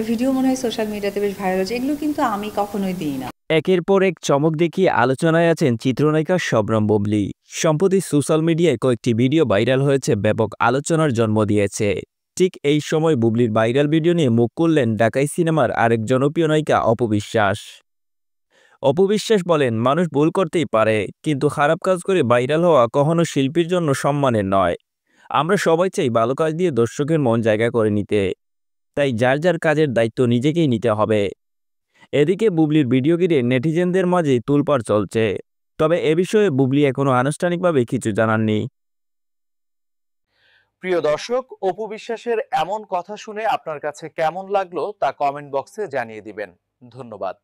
একটা ভিডিও মনে হয় সোশ্যাল মিডিয়াতে বেশ ভাইরাল হচ্ছে, এগুলো কিন্তু আমি কখনোই দিই না। একের পর এক চমক দেখিয়ে আলোচনায় আছেন চিত্রনায়িকা শবনম বুবলী। সম্প্রতি সোশ্যাল মিডিয়ায় কয়েকটি ভিডিও ভাইরাল হয়েছে, ব্যাপক আলোচনার জন্ম দিয়েছে। ঠিক এই সময় বুবলীর ভাইরাল ভিডিও নিয়ে মুখ খুললেন ঢাকাই সিনেমার আরেক জনপ্রিয় নায়িকা অপু বিশ্বাস। অপু বিশ্বাস বলেন, মানুষ ভুল করতেই পারে, কিন্তু খারাপ কাজ করে ভাইরাল হওয়া কখনো শিল্পীর জন্য সম্মানের নয়। আমরা সবাই চাই ভালো কাজ দিয়ে দর্শকের মন জায়গা করে নিতে, তাই যার যার কাজের দায়িত্ব নিজেকেই নিতে হবে। এদিকে বুবলির ভিডিও ঘিরে নেটিজেনদের মাঝে তোলপাড় চলছে, তবে এ বিষয়ে বুবলি এখনো আনুষ্ঠানিকভাবে কিছু জানাননি। প্রিয় দর্শক, অপু বিশ্বাসের এমন কথা শুনে আপনার কাছে কেমন লাগলো তা কমেন্ট বক্সে জানিয়ে দিবেন। ধন্যবাদ।